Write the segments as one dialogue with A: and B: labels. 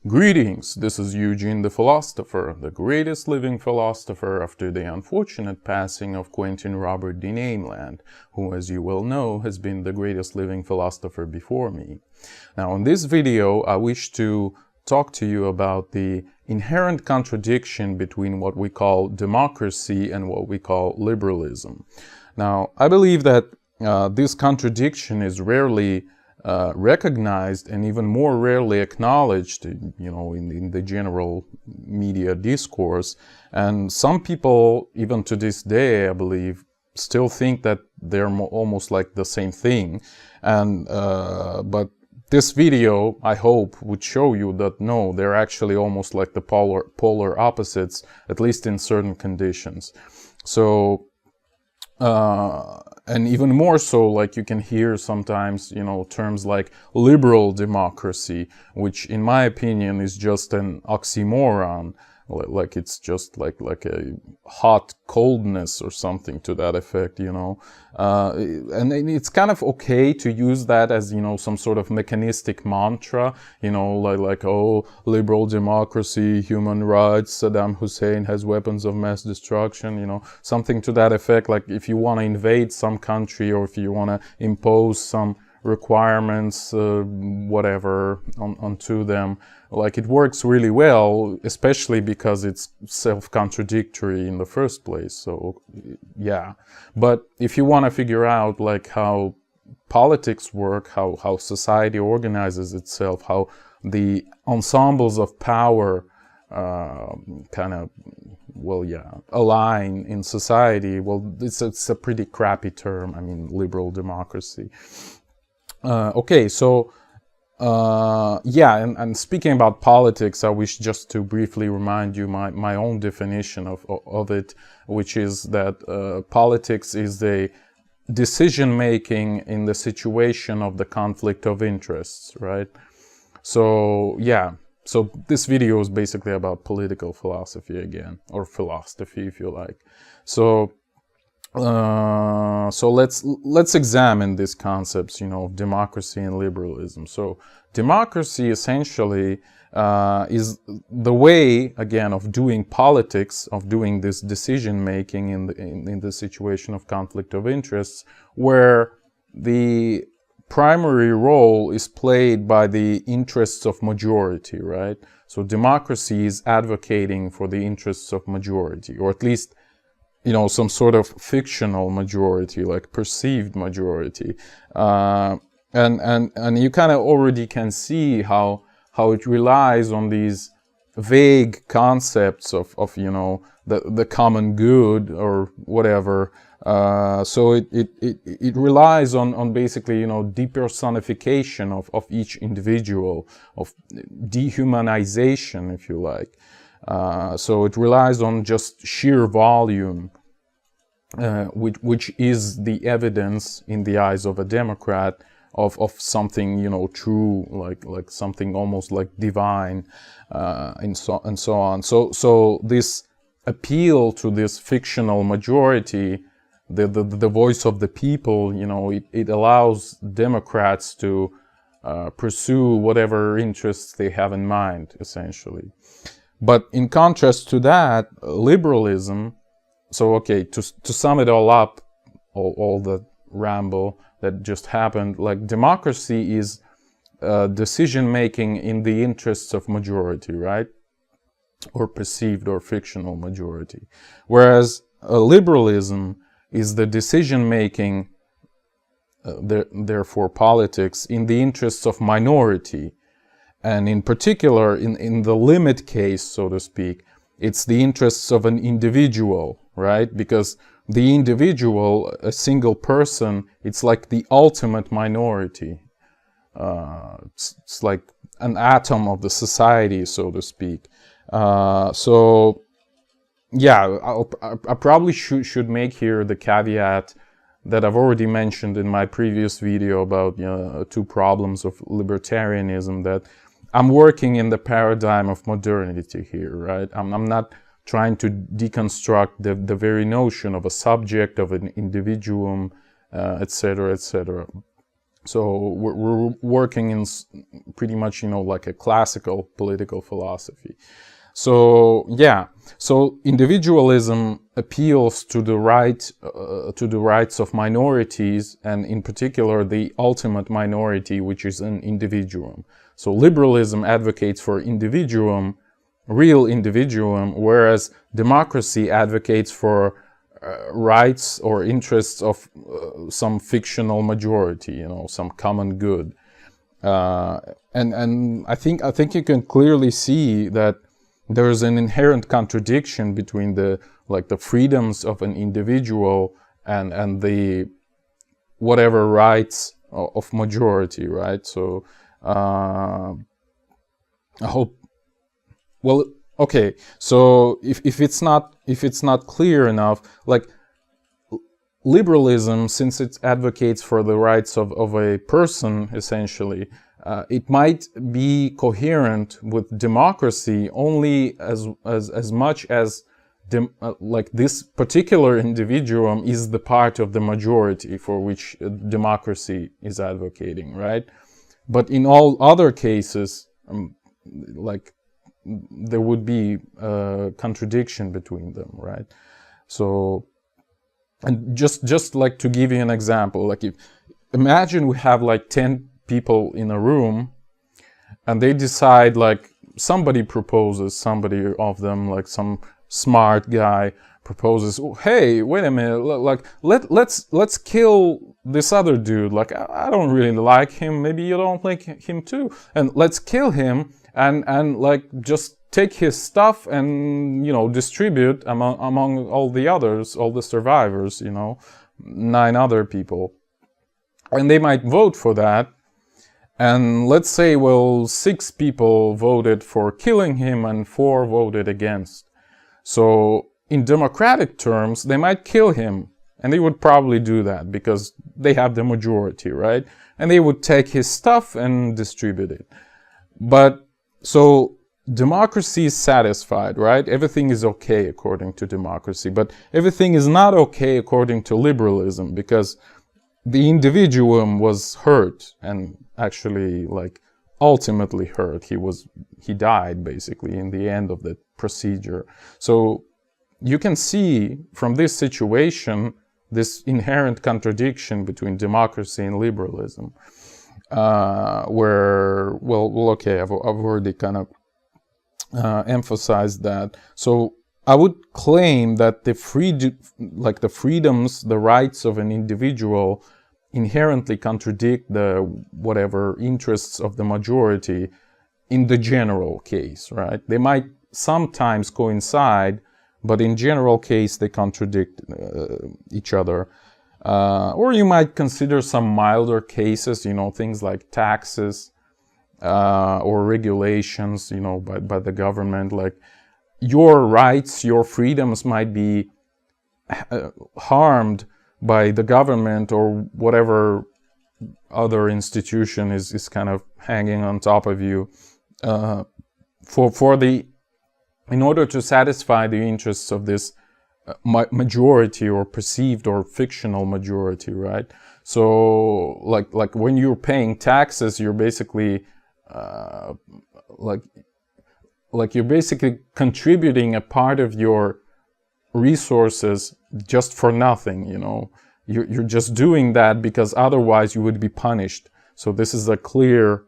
A: Greetings, this is Eugene the Philosopher, the greatest living philosopher after the unfortunate passing of Quentin Robert de Nameland, who, as you well know, has been the greatest living philosopher before me. Now, in this video, I wish to talk to you about the inherent contradiction between what we call democracy and what we call liberalism. Now, I believe that this contradiction is rarely recognized and even more rarely acknowledged, in the general media discourse. And some people, even to this day, I believe, still think that they're almost like the same thing. And but this video, I hope, would show you that no, they're actually almost like the polar opposites, at least in certain conditions. So and even more so, like you can hear sometimes, terms like liberal democracy, which in my opinion is just an oxymoron, like it's just like a hot coldness or something to that effect, and it's kind of okay to use that as, some sort of mechanistic mantra, like, oh, liberal democracy, human rights, Saddam Hussein has weapons of mass destruction, something to that effect. Like if you want to invade some country or if you want to impose some requirements, whatever, onto them, like it works really well, especially because it's self-contradictory in the first place. So yeah, but if you want to figure out like how politics work, how society organizes itself, how the ensembles of power align in society, well, it's a pretty crappy term. I mean, liberal democracy. Okay, so and speaking about politics, I wish just to briefly remind you my own definition of it, which is that politics is the decision making in the situation of the conflict of interests, right? So yeah, so this video is basically about political philosophy again, or philosophy if you like. So let's examine these concepts, of democracy and liberalism. So democracy essentially is the way, again, of doing politics, of doing this decision making in the situation of conflict of interests, where the primary role is played by the interests of majority, right? So democracy is advocating for the interests of majority, or at least some sort of fictional majority, like perceived majority. And you kind of already can see how it relies on these vague concepts of the common good or whatever. So it relies on basically, depersonification of each individual, of dehumanization, if you like. So it relies on just sheer volume, which is the evidence in the eyes of a Democrat of something, true, like something almost like divine, and so on. So this appeal to this fictional majority, the voice of the people, it allows Democrats to pursue whatever interests they have in mind, essentially. But in contrast to that, liberalism, so okay, to sum it all up, all the ramble that just happened, like democracy is decision-making in the interests of majority, right? Or perceived or fictional majority. Whereas liberalism is the decision-making, therefore politics, in the interests of minority. And in particular, in the limit case, so to speak, it's the interests of an individual, right? Because the individual, a single person, it's like the ultimate minority. It's like an atom of the society, so to speak. So, yeah, I probably should make here the caveat that I've already mentioned in my previous video about two problems of libertarianism, that I'm working in the paradigm of modernity here, right? I'm not trying to deconstruct the very notion of a subject, of an individuum, etc., etc. So we're working in pretty much, like a classical political philosophy. So yeah, so individualism appeals to the rights of minorities, and in particular the ultimate minority, which is an individuum. So liberalism advocates for individuum, real individuum, whereas democracy advocates for rights or interests of some fictional majority, some common good. And I think you can clearly see that there is an inherent contradiction between the freedoms of an individual and the whatever rights of majority, right? So I hope. Well, okay. So if it's not clear enough, like liberalism, since it advocates for the rights of a person, essentially, it might be coherent with democracy only as much as this particular individuum is the part of the majority for which democracy is advocating, right? But in all other cases, there would be a contradiction between them, right? So, and just like to give you an example, imagine we have 10 people in a room, and they decide, somebody proposes, somebody of them, some smart guy proposes, oh, hey, wait a minute, let's kill this other dude, I don't really like him, maybe you don't like him too, and let's kill him and just take his stuff and distribute among all the others, all the survivors, 9 other people. And they might vote for that. And let's say, 6 people voted for killing him and 4 voted against. So in democratic terms, they might kill him. And they would probably do that because they have the majority, right? And they would take his stuff and distribute it. But so democracy is satisfied, right? Everything is okay according to democracy. But everything is not okay according to liberalism, because the individuum was hurt, and actually ultimately hurt. He died basically in the end of the procedure. So you can see from this situation this inherent contradiction between democracy and liberalism, where okay, I've already kind of emphasized that. So I would claim that the freedoms, the rights of an individual inherently contradict the whatever interests of the majority in the general case, right? They might sometimes coincide, but in general case they contradict each other. Or you might consider some milder cases, things like taxes or regulations, by the government. Your rights, your freedoms might be harmed by the government or whatever other institution is kind of hanging on top of you, in order to satisfy the interests of this majority or perceived or fictional majority, right? So like when you're paying taxes, you're basically you're basically contributing a part of your resources just for nothing, You're just doing that because otherwise you would be punished. So this is a clear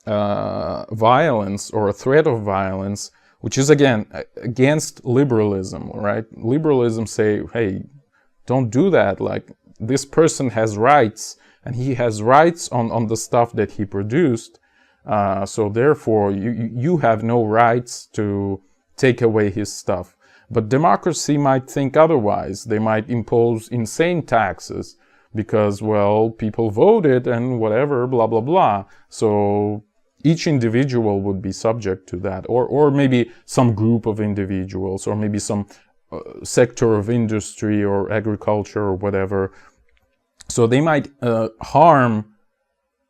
A: violence or a threat of violence, which is again against liberalism, right? Liberalism say, hey, don't do that. This person has rights, and he has rights on the stuff that he produced. So therefore you have no rights to take away his stuff. But democracy might think otherwise. They might impose insane taxes because, people voted and whatever, blah, blah, blah. So each individual would be subject to that. Or maybe some group of individuals, or maybe some sector of industry or agriculture or whatever. So they might harm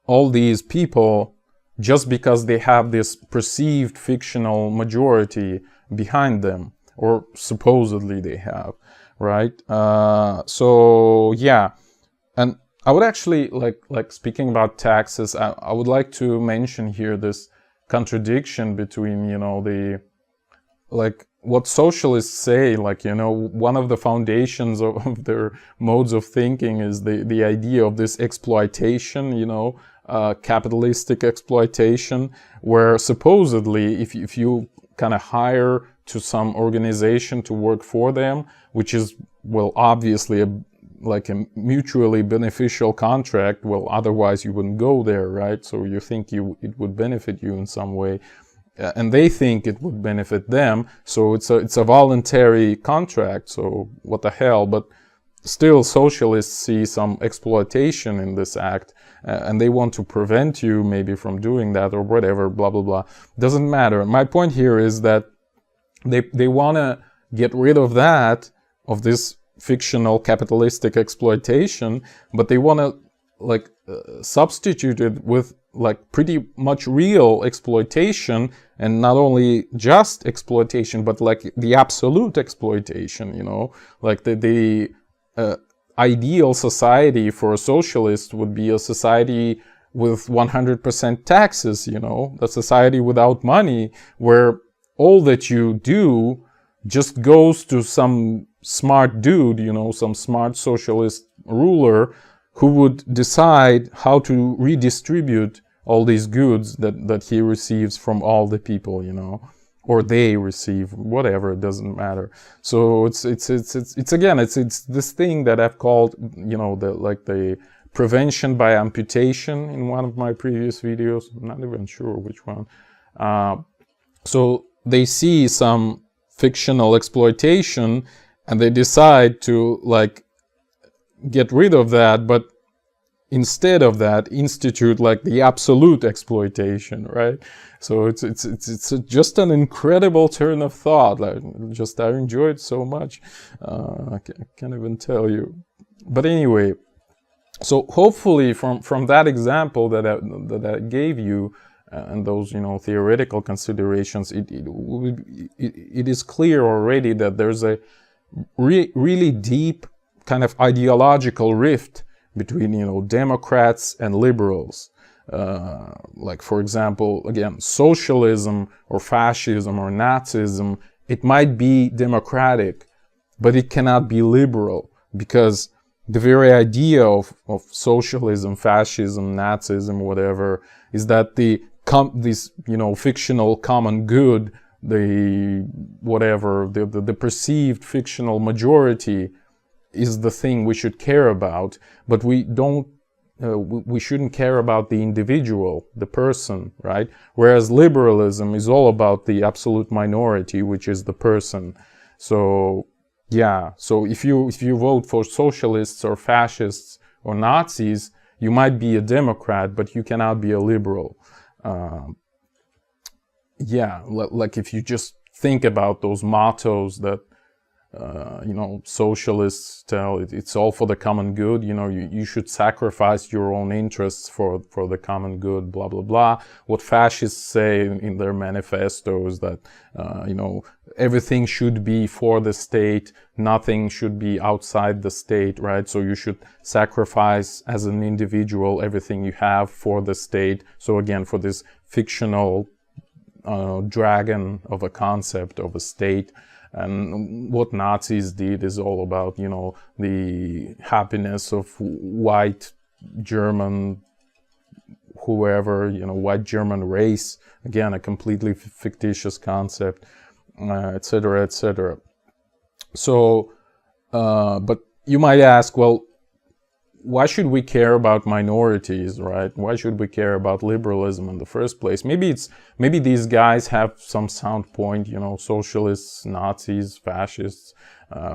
A: all these people just because they have this perceived fictional majority behind them. Or supposedly they have, right? So yeah, and I would actually like speaking about taxes. I would like to mention here this contradiction between, you know, the like what socialists say, like, you know, one of the foundations of their modes of thinking is the idea of this exploitation, you know, capitalistic exploitation, where supposedly if you kind of hire to some organization to work for them, which is, well, obviously like a mutually beneficial contract, well, otherwise you wouldn't go there, right? So you think it would benefit you in some way. And they think it would benefit them, so it's a voluntary contract. So what the hell? But still, socialists see some exploitation in this act, and they want to prevent you maybe from doing that or whatever. Blah blah blah. Doesn't matter. My point here is that they want to get rid of that, of this fictional capitalistic exploitation, but they want to like substitute it with like pretty much real exploitation, and not only just exploitation, but like the absolute exploitation, you know, like the ideal society for a socialist would be a society with 100% taxes, you know, a society without money, where all that you do just goes to some smart dude, you know, some smart socialist ruler who would decide how to redistribute all these goods that he receives from all the people, you know, or they receive, whatever, it doesn't matter. So it's again, it's this thing that I've called, you know, the prevention by amputation in one of my previous videos. I'm not even sure which one. So they see some fictional exploitation and they decide to like get rid of that, but instead of that institute like the absolute exploitation, right? So it's just an incredible turn of thought. Like, I enjoy it so much. I can't even tell you. But anyway, so hopefully from that example that I gave you, and those, you know, theoretical considerations, it is clear already that there's a really deep kind of ideological rift between, you know, Democrats and liberals. Like, for example, again, socialism or fascism or Nazism, it might be democratic, but it cannot be liberal, because the very idea of socialism, fascism, Nazism, whatever, is that this, you know, fictional common good, the perceived fictional majority is the thing we should care about, but we shouldn't care about the individual, the person, right? Whereas liberalism is all about the absolute minority, which is the person. So yeah, so if you vote for socialists or fascists or Nazis, you might be a Democrat, but you cannot be a liberal. Yeah, like if you just think about those mottos that you know, socialists tell, it's all for the common good, you know, you should sacrifice your own interests for the common good, blah blah blah. What fascists say in their manifesto is that you know, everything should be for the state, nothing should be outside the state, right? So you should sacrifice as an individual everything you have for the state. So again, for this fictional dragon of a concept of a state. And what Nazis did is all about, you know, the happiness of white German, whoever, you know, white German race. Again, a completely fictitious concept, etc., etc. So, but you might ask, well, why should we care about minorities, right? Why should we care about liberalism in the first place? Maybe these guys have some sound point, you know, socialists, Nazis, fascists,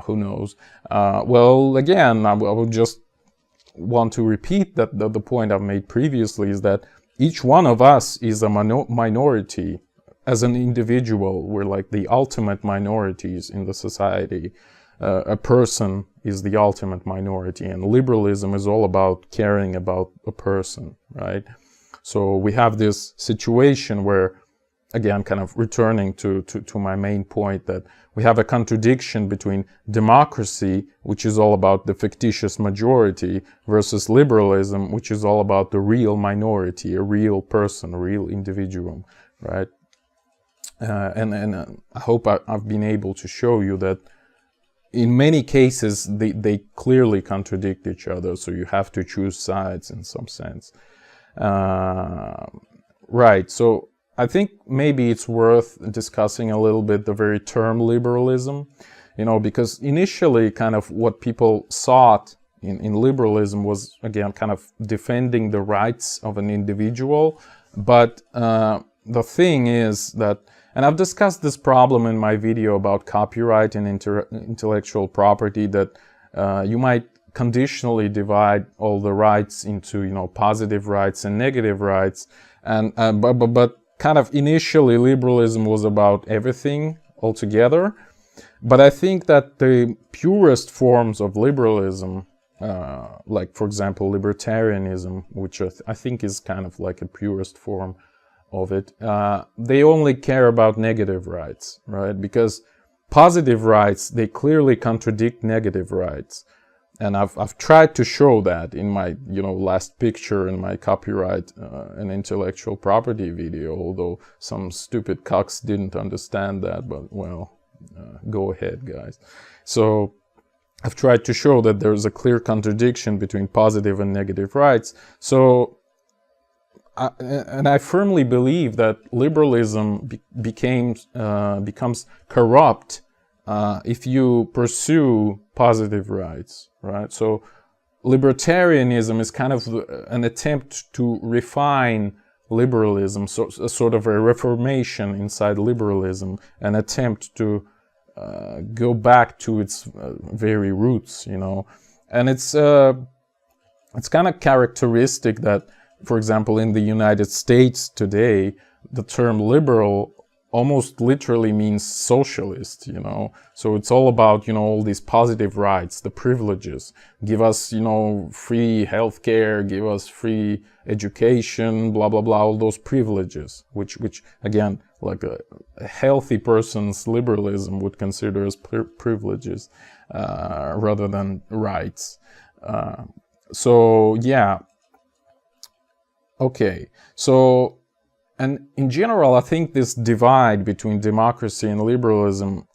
A: who knows? Well, again, I would just want to repeat that the point I've made previously is that each one of us is a minority. As an individual, we're like the ultimate minorities in the society. A person is the ultimate minority, and liberalism is all about caring about a person, right? So we have this situation where again, kind of returning to my main point, that we have a contradiction between democracy, which is all about the fictitious majority, versus liberalism, which is all about the real minority, a real person, a real individual, right? And I hope I've been able to show you that in many cases they clearly contradict each other, so you have to choose sides in some sense. Right, so I think maybe it's worth discussing a little bit the very term liberalism, you know, because initially kind of what people sought in liberalism was, again, kind of defending the rights of an individual. But the thing is that, and I've discussed this problem in my video about copyright and intellectual property, that you might conditionally divide all the rights into, you know, positive rights and negative rights. And but kind of initially liberalism was about everything altogether. But I think that the purest forms of liberalism, like for example libertarianism, which I think is kind of like a purest form of it, they only care about negative rights, right? Because positive rights, they clearly contradict negative rights. And I've tried to show that in my, you know, last picture in my copyright and intellectual property video, although some stupid cucks didn't understand that, but well, go ahead, guys. So I've tried to show that there's a clear contradiction between positive and negative rights. So, and I firmly believe that liberalism becomes corrupt if you pursue positive rights, right? So libertarianism is kind of an attempt to refine liberalism, so a sort of a reformation inside liberalism, an attempt to go back to its very roots, you know. And it's kind of characteristic that, for example, in the United States today, the term liberal almost literally means socialist, you know. So it's all about, you know, all these positive rights, the privileges. Give us, you know, free healthcare, give us free education, blah, blah, blah, all those privileges, which again, like a healthy person's liberalism would consider as privileges rather than rights. So, yeah. Okay, so, and in general, I think this divide between democracy and liberalism,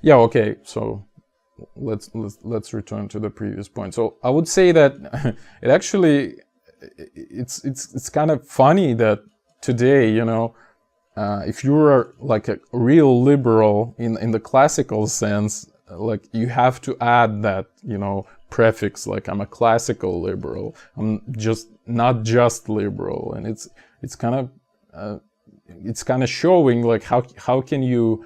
A: yeah, okay, so let's return to the previous point. So I would say that it actually, it's kind of funny that today, you know, if you're like a real liberal in the classical sense, like you have to add that, you know, prefix, like I'm a classical liberal, I'm just not just liberal. And it's kind of showing like how can you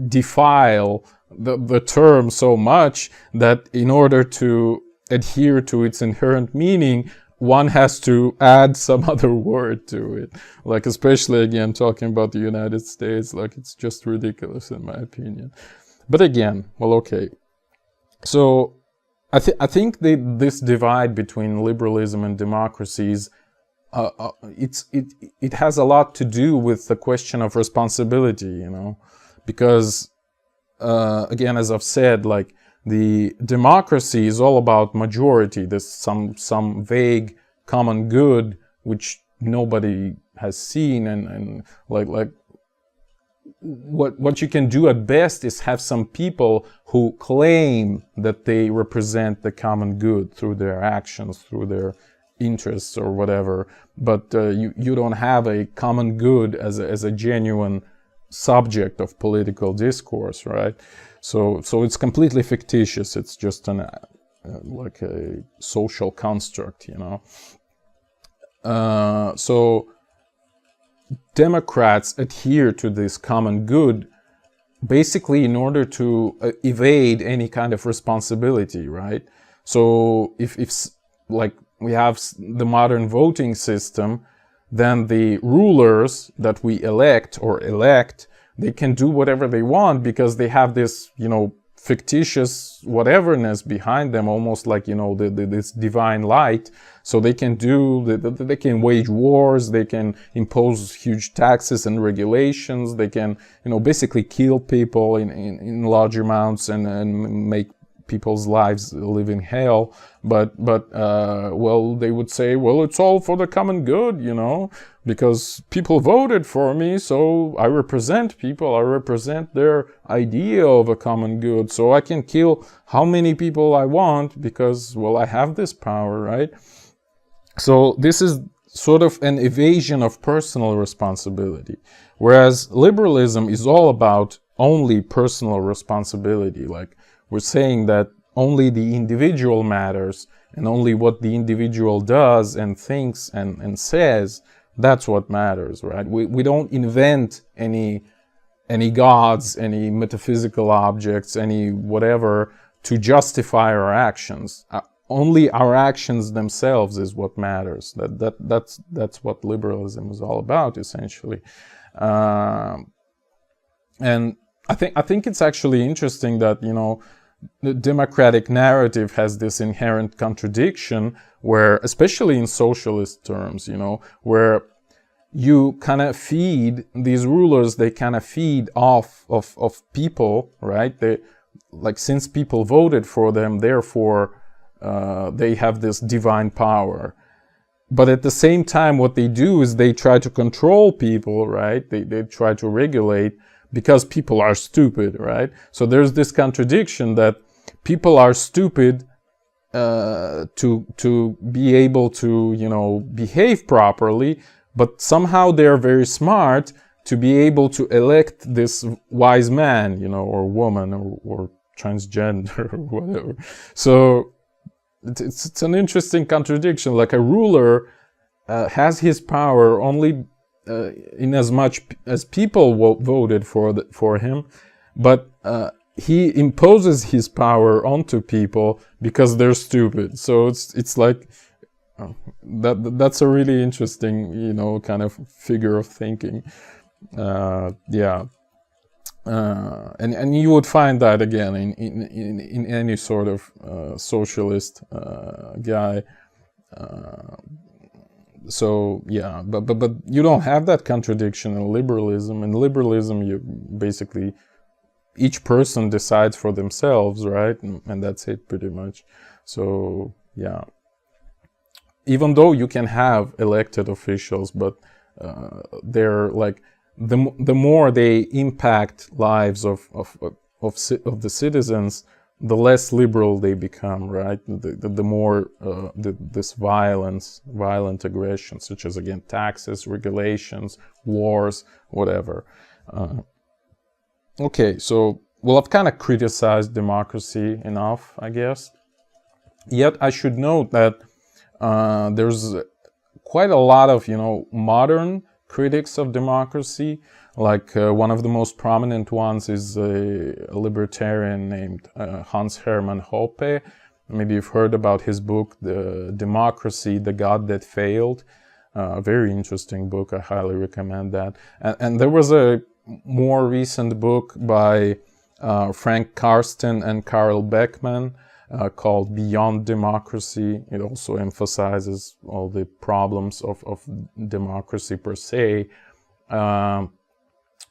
A: defile the term so much that in order to adhere to its inherent meaning, one has to add some other word to it. Like, especially again talking about the United States, like it's just ridiculous in my opinion. But again, well, okay. So I think this divide between liberalism and democracies, it has a lot to do with the question of responsibility, you know, because again, as I've said, like the democracy is all about majority. There's some vague common good which nobody has seen, and like what you can do at best is have some people who claim that they represent the common good through their actions, through their interests or whatever, but you don't have a common good as a genuine subject of political discourse, right? So it's completely fictitious. It's just an like a social construct, you know. So Democrats adhere to this common good basically in order to evade any kind of responsibility, right? So if like we have the modern voting system, then the rulers that we elect, they can do whatever they want because they have this, you know, fictitious whateverness behind them, almost like, you know, this divine light. So they can they can wage wars, they can impose huge taxes and regulations, they can, you know, basically kill people in large amounts and make people's lives live in hell. But well, they would say, well, it's all for the common good, you know, because people voted for me, so I represent people, I represent their idea of a common good, so I can kill how many people I want because, well, I have this power, right? So this is sort of an evasion of personal responsibility, whereas liberalism is all about only personal responsibility. Like, we're saying that only the individual matters, and only what the individual does and thinks and says, that's what matters, right? We don't invent any gods, any metaphysical objects, any whatever to justify our actions. Only our actions themselves is what matters. That's what liberalism is all about, essentially. And I think it's actually interesting that, you know, the democratic narrative has this inherent contradiction where, especially in socialist terms, you know, where you kind of feed these rulers, they kind of feed off of people, right? They, like, since people voted for them, therefore they have this divine power. But at the same time, what they do is they try to control people, right? They try to regulate, because people are stupid, right? So there's this contradiction that people are stupid to be able to, you know, behave properly, but somehow they're very smart to be able to elect this wise man, you know, or woman, or transgender, or whatever. So it's an interesting contradiction. Like, a ruler has his power only in as much as people voted for him, but he imposes his power onto people because they're stupid. So it's like that's a really interesting, you know, kind of figure of thinking. Yeah, and you would find that again in any sort of socialist guy. So yeah, but you don't have that contradiction in liberalism. In liberalism, you basically, each person decides for themselves, right? And that's it, pretty much. So yeah, even though you can have elected officials, but they're like, the more they impact lives of the citizens, the less liberal they become, right? The more this violent aggression, such as, again, taxes, regulations, wars, whatever. Okay, so, well, I've kind of criticized democracy enough, I guess. Yet I should note that there's quite a lot of, you know, modern critics of democracy. Like, one of the most prominent ones is a libertarian named Hans Hermann Hoppe. Maybe you've heard about his book, The Democracy, the God That Failed. A very interesting book. I highly recommend that. And there was a more recent book by Frank Karsten and Karl Beckman called Beyond Democracy. It also emphasizes all the problems of democracy per se.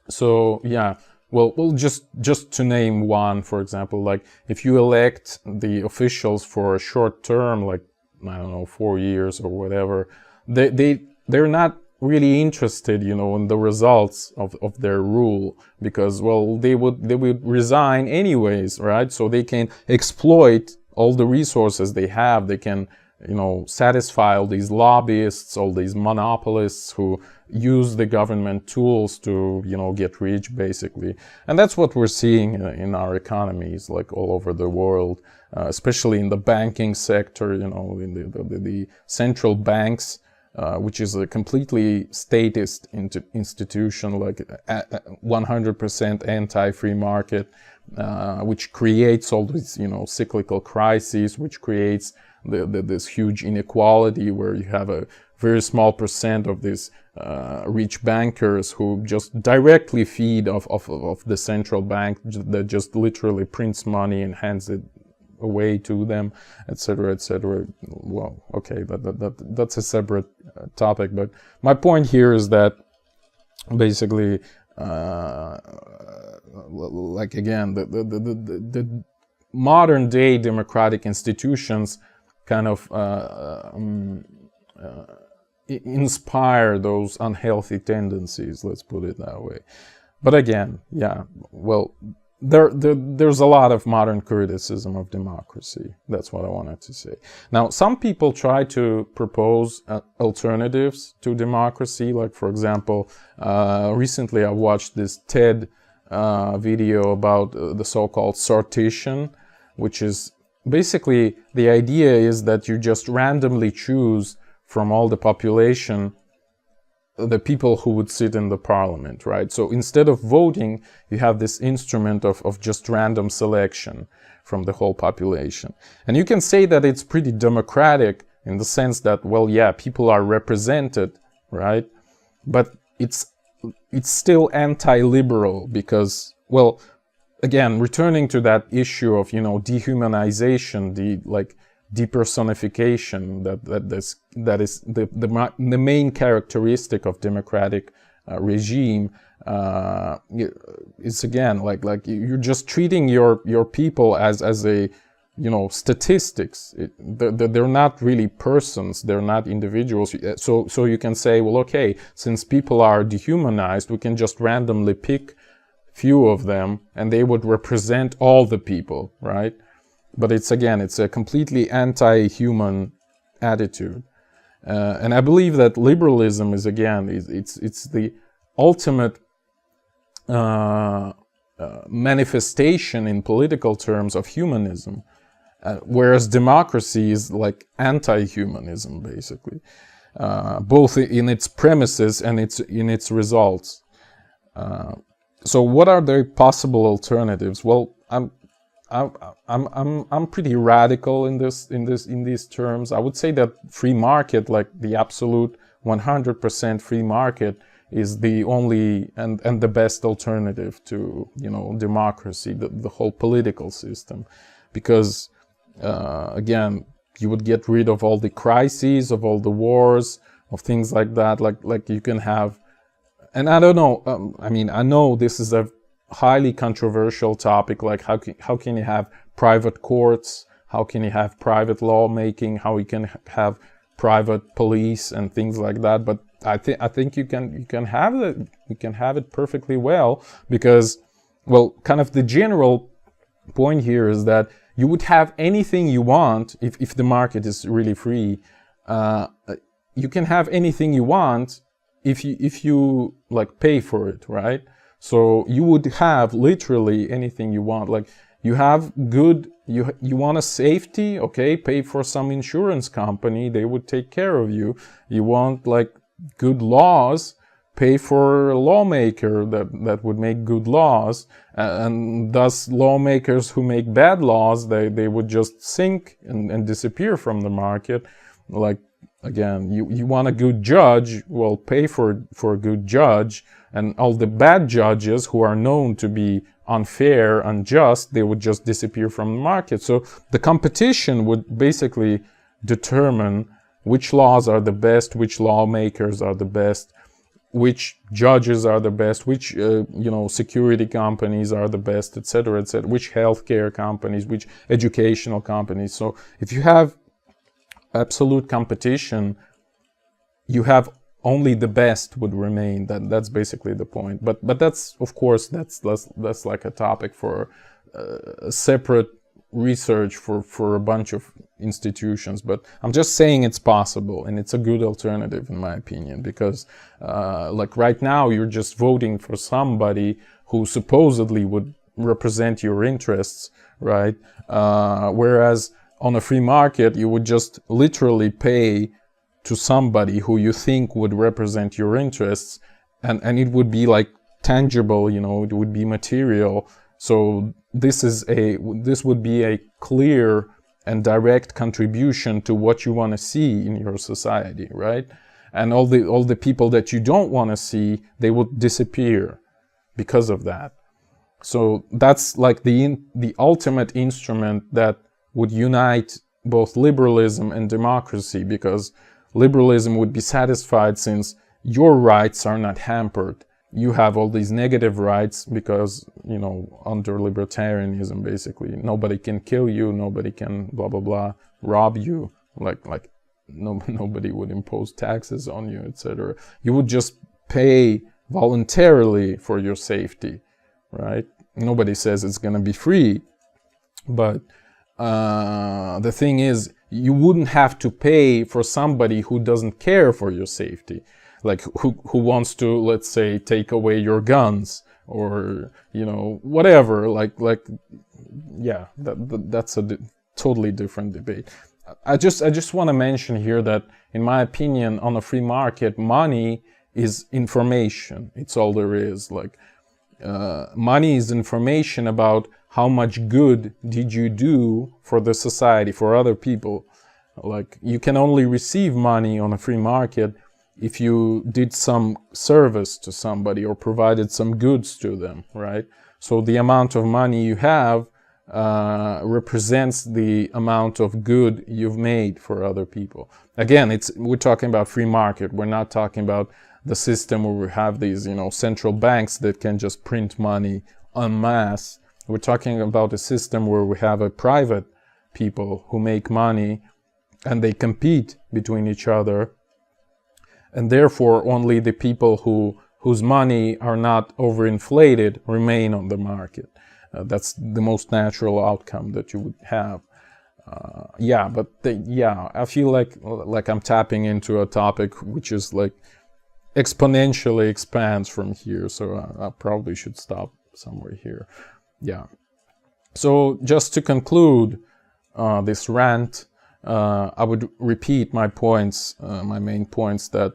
A: So yeah, well, just to name one, for example, like, if you elect the officials for a short term, like, I don't know, 4 years or whatever, they're not really interested, you know, in the results of their rule, because, well, they would resign anyways, right? So they can exploit all the resources they have. They can, you know, satisfy all these lobbyists, all these monopolists who use the government tools to, you know, get rich, basically. And that's what we're seeing in our economies, like, all over the world, especially in the banking sector, you know, in the central banks, which is a completely statist institution, like 100% anti-free market, which creates all these, you know, cyclical crises, which creates this huge inequality where you have a very small percent of these rich bankers who just directly feed off the central bank that just literally prints money and hands it away to them, etc., etc. Well, okay, that's a separate topic, but my point here is that basically, like again, the modern day democratic institutions kind of inspire those unhealthy tendencies, let's put it that way. But again, yeah, well, there's a lot of modern criticism of democracy. That's what I wanted to say. Now, some people try to propose alternatives to democracy. Like, for example, recently I watched this TED video about the so-called sortition, which is basically the idea is that you just randomly choose from all the population the people who would sit in the parliament, right? So instead of voting, you have this instrument of just random selection from the whole population. And you can say that it's pretty democratic in the sense that, well, yeah, people are represented, right? But it's still anti-liberal because, well, again, returning to that issue of, dehumanization, depersonification, that is the main characteristic of democratic regime, is again like you're just treating your people as a statistics. They're not really persons, they're not individuals. So you can say, well, okay, since people are dehumanized, we can just randomly pick few of them and they would represent all the people, right? But it's a completely anti-human attitude, and I believe that liberalism is it's the ultimate manifestation in political terms of humanism, whereas democracy is like anti-humanism, basically, both in its premises and in its results. So, what are the possible alternatives? Well, I'm pretty radical in these terms. I would say that free market, like the absolute 100% free market, is the only and the best alternative to democracy, the whole political system, because again, you would get rid of all the crises, of all the wars, of things like that. Like you can have, and I don't know. I mean, I know this is a highly controversial topic, like how can you have private courts, how can you have private lawmaking, how you can have private police and things like that. But I think you can have it perfectly well, because, well, kind of the general point here is that you would have anything you want if the market is really free. You can have anything you want if you like pay for it, right? So you would have literally anything you want. Like you have good, you want a safety, okay, pay for some insurance company, they would take care of you. You want like good laws, pay for a lawmaker that would make good laws, and thus lawmakers who make bad laws, they would just sink and disappear from the market. Like, again, you want a good judge, well, pay for a good judge, and all the bad judges who are known to be unfair, unjust, they would just disappear from the market. So the competition would basically determine which laws are the best, which lawmakers are the best, which judges are the best, which security companies are the best, etc., etc., which healthcare companies, which educational companies. So if you have absolute competition, you have only the best would remain. That's basically the point. But that's, of course, that's like a topic for a separate research for a bunch of institutions. But I'm just saying it's possible, and it's a good alternative in my opinion, because like right now you're just voting for somebody who supposedly would represent your interests, right? Whereas on a free market you would just literally pay to somebody who you think would represent your interests, and it would be like tangible, it would be material. So this would be a clear and direct contribution to what you want to see in your society, right? and all the people that you don't want to see, they would disappear because of that. So that's like the ultimate instrument that would unite both liberalism and democracy, because liberalism would be satisfied since your rights are not hampered. You have all these negative rights because, you know, under libertarianism, basically, nobody can kill you, nobody can blah, blah, blah, rob you, like nobody would impose taxes on you, etc. You would just pay voluntarily for your safety, right? Nobody says it's going to be free, but the thing is, you wouldn't have to pay for somebody who doesn't care for your safety, like who wants to, let's say, take away your guns, or, you know, whatever. Like yeah, that's a totally different debate. I just want to mention here that, in my opinion, on a free market, money is information. It's all there is. Like, money is information about how much good did you do for the society, for other people. Like, you can only receive money on a free market if you did some service to somebody or provided some goods to them, right? So the amount of money you have represents the amount of good you've made for other people. Again, we're talking about free market. We're not talking about the system where we have these, you know, central banks that can just print money en masse. We're talking about a system where we have a private people who make money and they compete between each other, and therefore only the people whose money are not overinflated remain on the market. That's the most natural outcome that you would have. Yeah, but I feel like I'm tapping into a topic which is like exponentially expands from here, so I probably should stop somewhere here. Yeah. So just to conclude this rant, I would repeat my points, my main points, that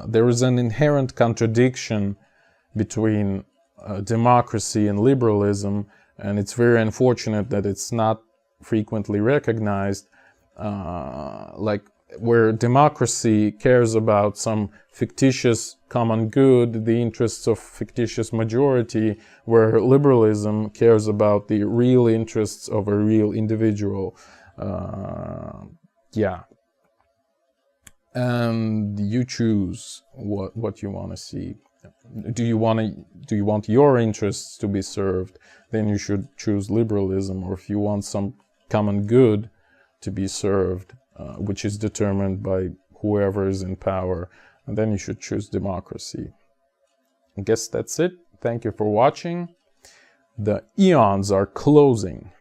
A: there is an inherent contradiction between democracy and liberalism, and it's very unfortunate that it's not frequently recognized. Like, where democracy cares about some fictitious common good, the interests of fictitious majority, where liberalism cares about the real interests of a real individual. Yeah. And you choose what you want to see. Do you want your interests to be served? Then you should choose liberalism. Or if you want some common good to be served, which is determined by whoever is in power, and then you should choose democracy. I guess that's it. Thank you for watching. The eons are closing.